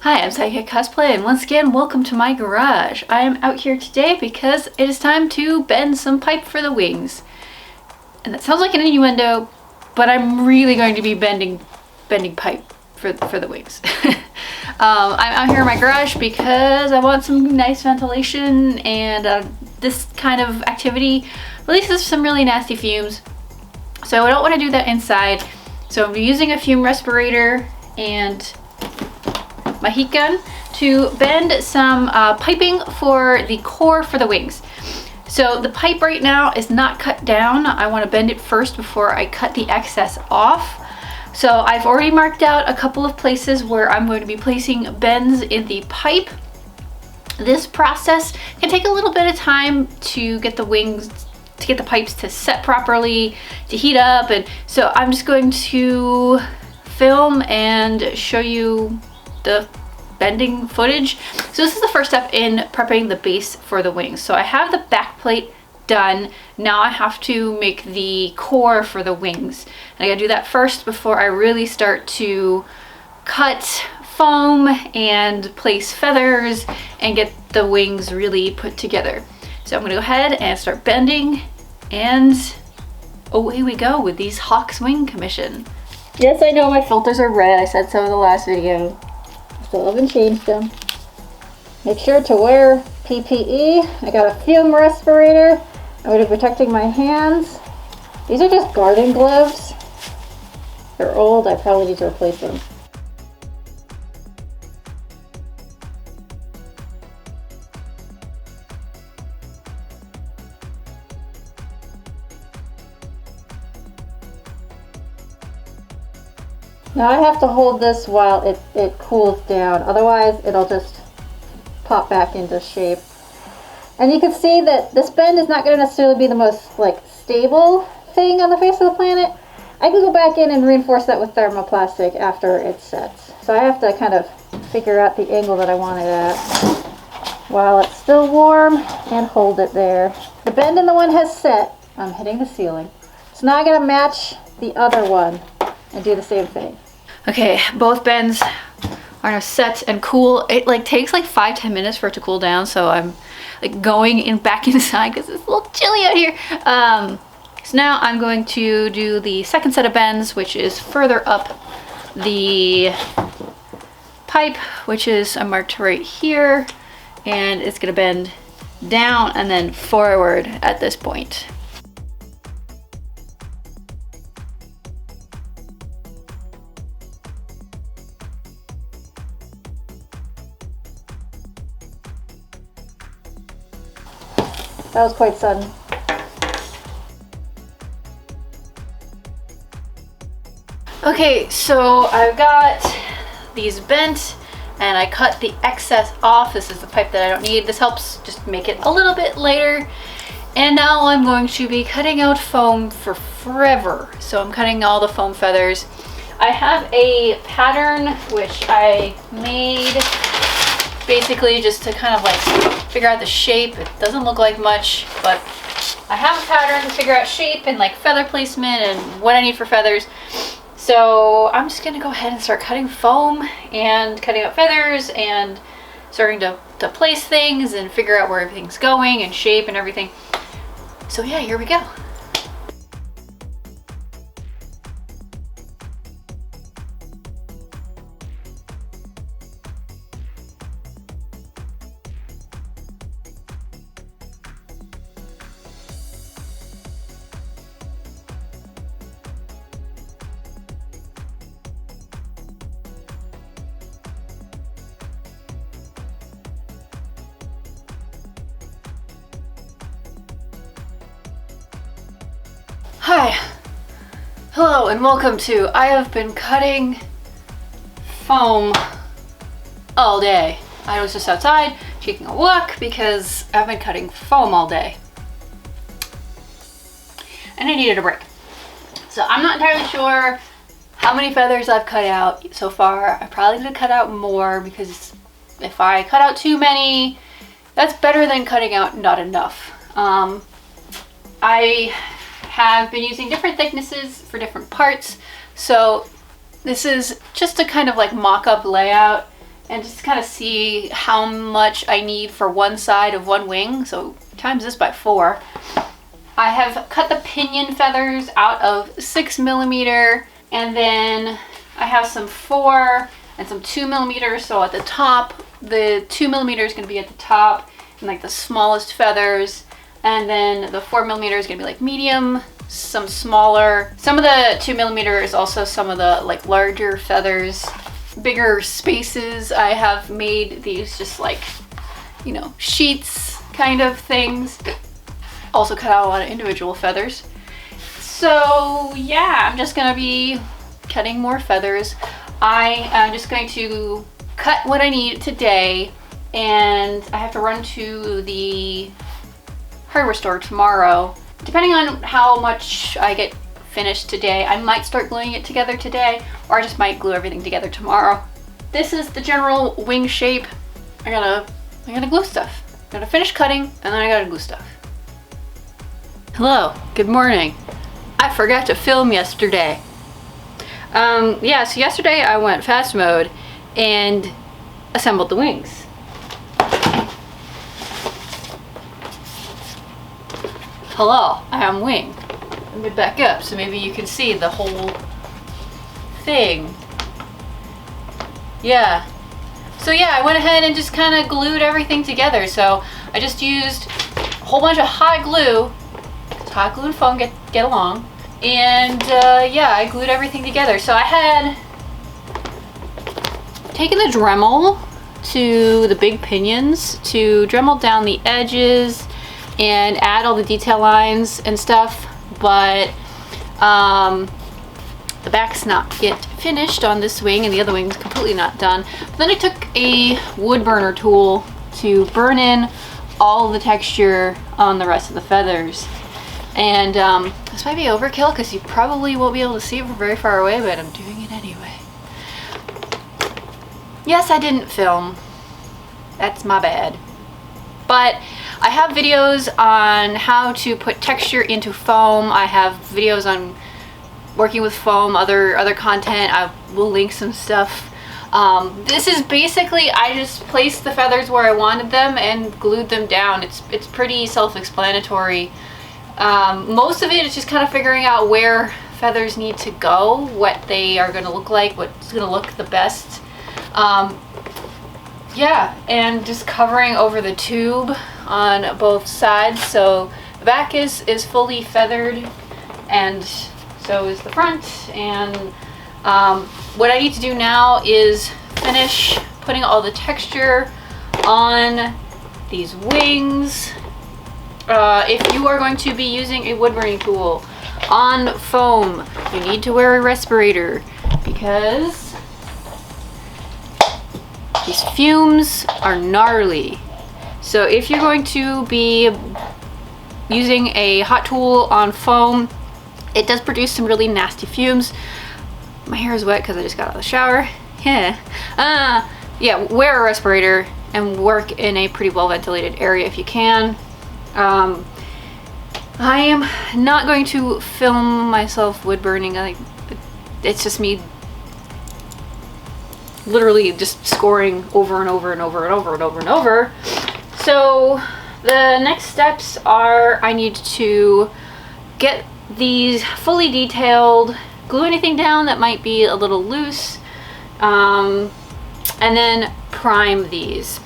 Hi, I'm sayakatcosplay, and once again, welcome to my garage. I am out here today because it is time to bend some pipe for the wings. And that sounds like an innuendo, but I'm really going to be bending pipe for the wings. I'm out here in my garage because I want some nice ventilation, and this kind of activity releases some really nasty fumes. So I don't want to do that inside. So I'm using a fume respirator and my heat gun to bend some piping for the core for the wings. So the pipe right now is not cut down. I want to bend it first before I cut the excess off. So I've already marked out a couple of places where I'm going to be placing bends in the pipe. This process can take a little bit of time to get the wings, to get the pipes to set properly, to heat up, and so I'm just going to film and show you the bending footage. So this is the first step in prepping the base for the wings. So I have the back plate done. Now I have to make the core for the wings. And I gotta do that first before I really start to cut foam and place feathers and get the wings really put together. So I'm gonna go ahead and start bending, and away we go with these Hawk's Wing Commission. Yes, I know my filters are red. I said so in the last video. Still haven't changed them. Make sure to wear PPE. I got a fume respirator. I'm going to be protecting my hands. These are just garden gloves. They're old. I probably need to replace them. Now I have to hold this while it cools down, otherwise it'll just pop back into shape. And you can see that this bend is not going to necessarily be the most stable thing on the face of the planet. I can go back in and reinforce that with thermoplastic after it sets. So I have to kind of figure out the angle that I want it at while it's still warm and hold it there. The bend in the one has set. I'm hitting the ceiling. So now I got to match the other one and do the same thing. Okay, both bends are now set and cool. It takes 5-10 minutes for it to cool down, so I'm going back inside because it's a little chilly out here. So now I'm going to do the second set of bends, which is further up the pipe, which is marked right here, and it's gonna bend down and then forward at this point. That was quite sudden. Okay, so I've got these bent and I cut the excess off. This is the pipe that I don't need. This helps just make it a little bit lighter. And now I'm going to be cutting out foam for forever. So I'm cutting all the foam feathers. I have a pattern which I made basically just to kind of figure out the shape. It doesn't look like much, but I have a pattern to figure out shape and feather placement and what I need for feathers. So I'm just gonna go ahead and start cutting foam and cutting out feathers and starting to place things and figure out where everything's going and shape and everything. So yeah, here we go. Hi, hello, and welcome to I have been cutting foam all day. I was just outside taking a walk because I've been cutting foam all day and I needed a break. So I'm not entirely sure how many feathers I've cut out so far. I probably need to cut out more because if I cut out too many, that's better than cutting out not enough. I have been using different thicknesses for different parts. So this is just a kind of mock-up layout, and just kind of see how much I need for one side of one wing. So times this by 4. I have cut the pinion feathers out of 6mm, and then I have some 4 and some 2mm. So at the top, the 2mm is going to be at the top and like the smallest feathers, and then the 4mm is going to be like medium, some smaller. Some of the 2mm is also some of the like larger feathers, bigger spaces. I have made these just like, you know, sheets kind of things. Also cut out a lot of individual feathers. So yeah, I'm just gonna be cutting more feathers. I am just going to cut what I need today, and I have to run to the hardware store tomorrow. Depending on how much I get finished today, I might start gluing it together today, or I just might glue everything together tomorrow. This is the general wing shape. I gotta glue stuff. I gotta finish cutting, and then I gotta glue stuff. Hello, good morning. I forgot to film yesterday. Yeah, so yesterday I went fast mode and assembled the wings. Hello, I am wing. Let me back up so maybe you can see the whole thing. Yeah. So yeah, I went ahead and just kind of glued everything together. So I just used a whole bunch of hot glue. Hot glue and foam get along. And yeah, I glued everything together. So I had taken the Dremel to the big pinions to Dremel down the edges and add all the detail lines and stuff, but the back's not yet finished on this wing, and the other wing's completely not done. But then I took a wood burner tool to burn in all the texture on the rest of the feathers. And this might be overkill because you probably won't be able to see it from very far away, but I'm doing it anyway. Yes, I didn't film. That's my bad. But I have videos on how to put texture into foam. I have videos on working with foam, other content. I will link some stuff. This is basically, I just placed the feathers where I wanted them and glued them down. It's pretty self-explanatory. Most of it is just kind of figuring out where feathers need to go, what they are going to look like, what's going to look the best. Yeah, and just covering over the tube on both sides. So the back is fully feathered, and so is the front. And what I need to do now is finish putting all the texture on these wings. If you are going to be using a wood burning tool on foam, you need to wear a respirator because these fumes are gnarly. So if you're going to be using a hot tool on foam, it does produce some really nasty fumes. My hair is wet because I just got out of the shower. Yeah. Yeah, wear a respirator and work in a pretty well ventilated area if you can. I am not going to film myself wood burning. It's just me literally just scoring over and over and over and over and over and over. So the next steps are I need to get these fully detailed, glue anything down that might be a little loose, and then prime these.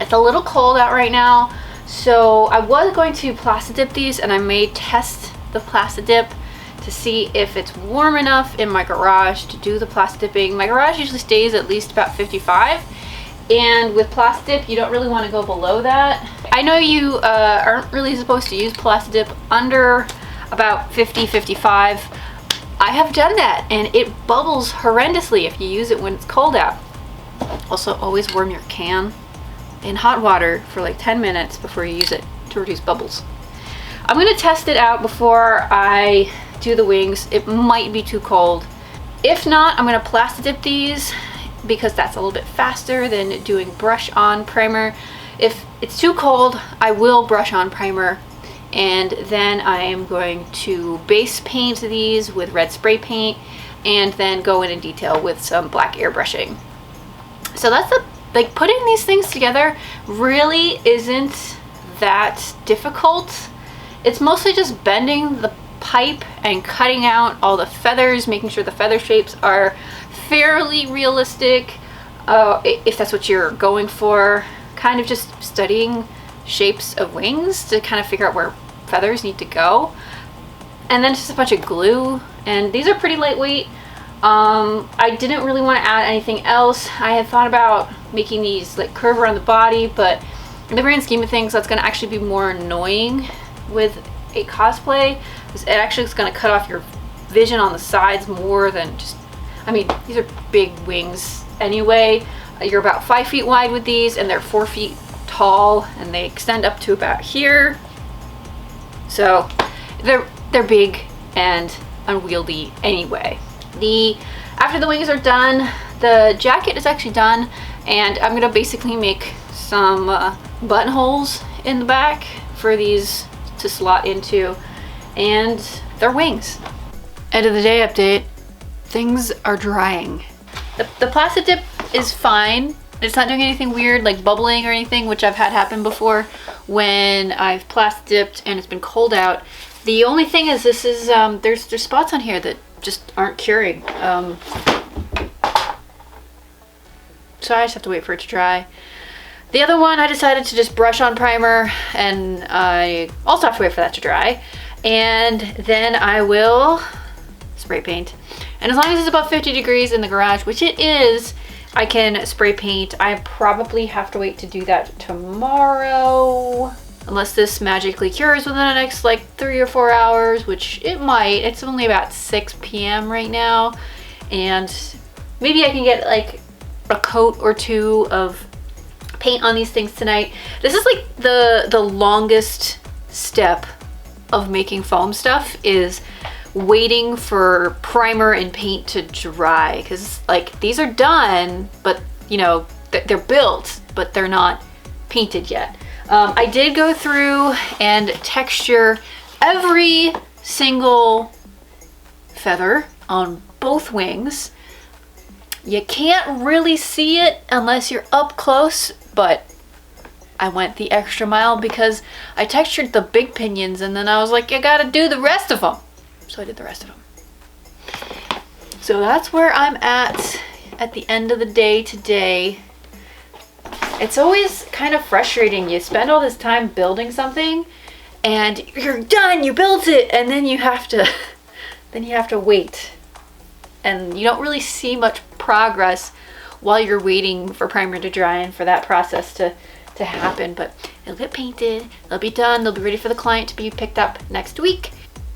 It's a little cold out right now, so I was going to plasti dip these, and I may test the plasti dip to see if it's warm enough in my garage to do the plasti dipping. My garage usually stays at least about 55, and with plasti dip you don't really want to go below that. I know you aren't really supposed to use plasti dip under about 50-55. I have done that, and it bubbles horrendously if you use it when it's cold out. Also, always warm your can in hot water for like 10 minutes before you use it to reduce bubbles. I'm going to test it out before I do the wings. It might be too cold. If not, I'm going to plasti dip these because that's a little bit faster than doing brush on primer. If it's too cold, I will brush on primer, and then I am going to base paint these with red spray paint and then go in detail with some black airbrushing. So that's like putting these things together really isn't that difficult. It's mostly just bending the pipe and cutting out all the feathers, making sure the feather shapes are fairly realistic, if that's what you're going for. Kind of just studying shapes of wings to kind of figure out where feathers need to go. And then just a bunch of glue, and these are pretty lightweight. I didn't really want to add anything else. I had thought about making these like curve around the body, but in the grand scheme of things, that's going to actually be more annoying with a cosplay. It actually is going to cut off your vision on the sides more than just, I mean, these are big wings anyway. You're about 5 feet wide with these, and they're 4 feet tall, and they extend up to about here. So they're big and unwieldy anyway. After the wings are done, the jacket is actually done, and I'm gonna basically make some buttonholes in the back for these to slot into, and they're wings. End of the day update. Things are drying. The plastic dip is fine. It's not doing anything weird like bubbling or anything, which I've had happen before when I've plastic dipped and it's been cold out. The only thing is this is there's spots on here that just aren't curing. So I just have to wait for it to dry. The other one, I decided to just brush on primer, and I also have to wait for that to dry. And then I will spray paint. And as long as it's above 50 degrees in the garage, which it is, I can spray paint. I probably have to wait to do that tomorrow, unless this magically cures within the next like 3 or 4 hours, which it might. It's only about 6 p.m. right now, and maybe I can get like a coat or two of paint on these things tonight. This is like the longest step of making foam stuff, is waiting for primer and paint to dry, because like these are done, but you know, they're built, but they're not painted yet. I did go through and texture every single feather on both wings. You can't really see it unless you're up close, but I went the extra mile because I textured the big pinions, and then I was like, I gotta do the rest of them. So I did the rest of them. So that's where I'm at the end of the day today. It's always kind of frustrating. You spend all this time building something and you're done, you built it, and then you have to wait. And you don't really see much progress while you're waiting for primer to dry and for that process to happen. But it'll get painted, it'll be done, they'll be ready for the client to be picked up next week.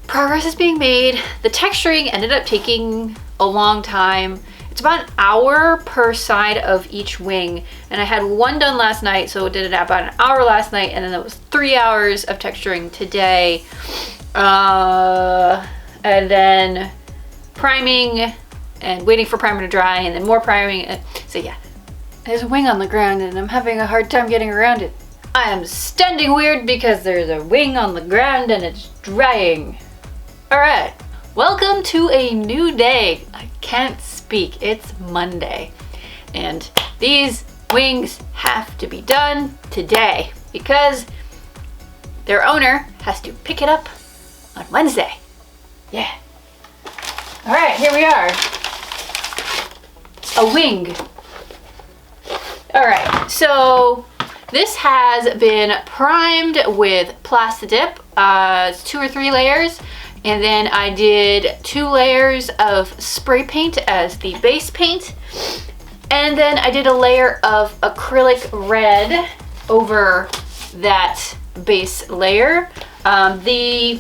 Progress is being made. The texturing ended up taking a long time. It's about an hour per side of each wing, and I had one done last night, so it did it about an hour last night, and then it was 3 hours of texturing today, and then priming and waiting for primer to dry, and then more priming. So yeah, there's a wing on the ground and I'm having a hard time getting around it. I am standing weird because there's a wing on the ground and it's drying. All right, welcome to a new day. I can't speak, it's Monday. And these wings have to be done today because their owner has to pick it up on Wednesday. Yeah. All right, here we are. A wing. All right, so this has been primed with Plasti-Dip. It's 2 or 3 layers, and then I did 2 layers of spray paint as the base paint, and then I did a layer of acrylic red over that base layer. The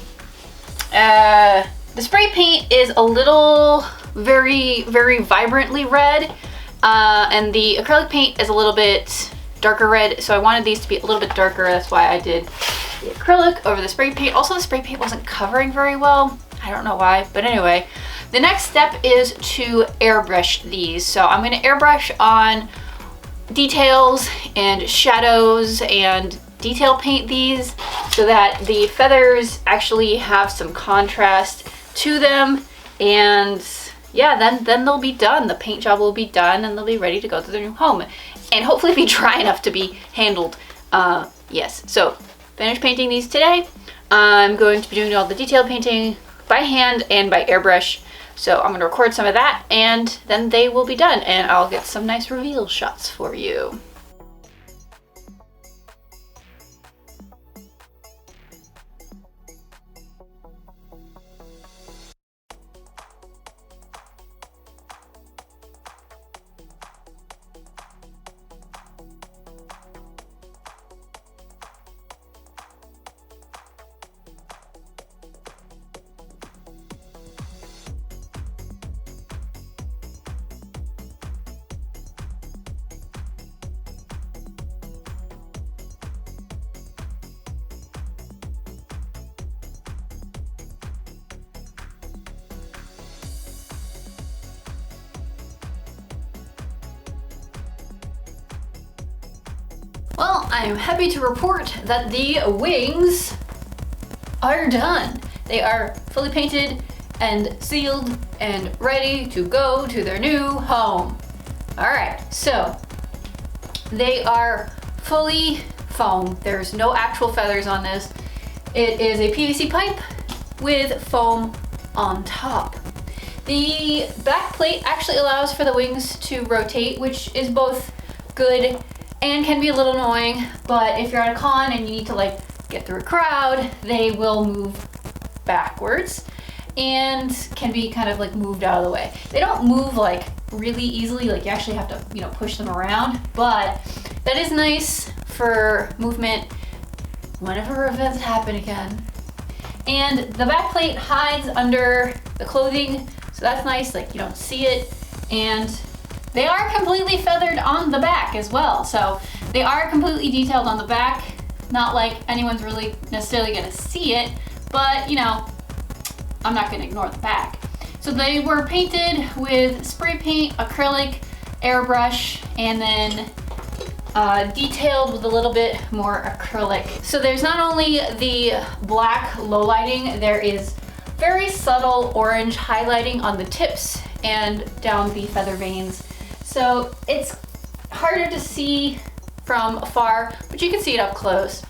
spray paint is a little very vibrantly red, and the acrylic paint is a little bit darker red, so I wanted these to be a little bit darker. That's why I did the acrylic over the spray paint. Also, the spray paint wasn't covering very well. I don't know why, but anyway. The next step is to airbrush these. So I'm going to airbrush on details and shadows and detail paint these so that the feathers actually have some contrast to them, and yeah, then they'll be done. The paint job will be done and they'll be ready to go to their new home. And hopefully be dry enough to be handled. Yes, so finished painting these today. I'm going to be doing all the detail painting by hand and by airbrush. So I'm going to record some of that and then they will be done and I'll get some nice reveal shots for you. Well, I am happy to report that the wings are done. They are fully painted and sealed and ready to go to their new home. All right, so they are fully foam. There's no actual feathers on this. It is a PVC pipe with foam on top. The back plate actually allows for the wings to rotate, which is both good and can be a little annoying, but if you're at a con and you need to like get through a crowd, they will move backwards and can be kind of like moved out of the way. They don't move like really easily, like you actually have to, you know, push them around, but that is nice for movement whenever events happen again. And the back plate hides under the clothing, so that's nice, like you don't see it. And they are completely feathered on the back as well. So they are completely detailed on the back. Not like anyone's really necessarily gonna see it, but you know, I'm not gonna ignore the back. So they were painted with spray paint, acrylic, airbrush, and then detailed with a little bit more acrylic. So there's not only the black low lighting, there is very subtle orange highlighting on the tips and down the feather veins. So it's harder to see from afar, but you can see it up close.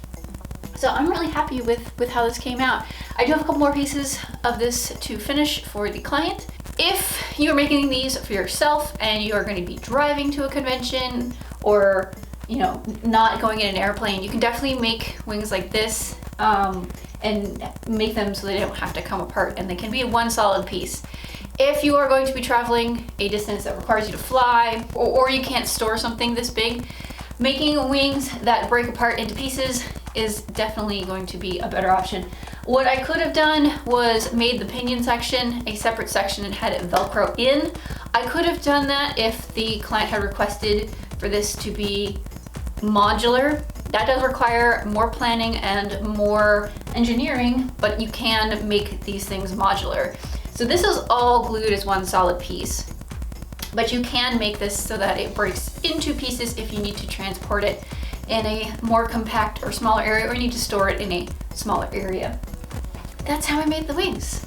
So I'm really happy with how this came out. I do have a couple more pieces of this to finish for the client. If you're making these for yourself and you are going to be driving to a convention or, you know, not going in an airplane, you can definitely make wings like this and make them so they don't have to come apart and they can be one solid piece. If you are going to be traveling a distance that requires you to fly or you can't store something this big, making wings that break apart into pieces is definitely going to be a better option. What I could have done was made the pinion section a separate section and had it Velcro in. I could have done that if the client had requested for this to be modular. That does require more planning and more engineering, but you can make these things modular. So this is all glued as one solid piece, but you can make this so that it breaks into pieces if you need to transport it in a more compact or smaller area, or you need to store it in a smaller area. That's how I made the wings.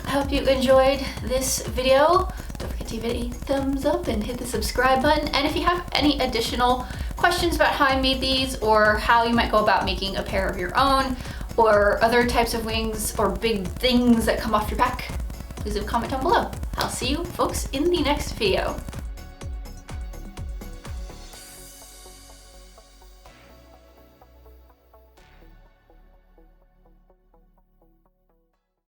I hope you enjoyed this video. Don't forget to give it a thumbs up and hit the subscribe button. And if you have any additional questions about how I made these or how you might go about making a pair of your own or other types of wings or big things that come off your back, please leave a comment down below. I'll see you folks in the next video.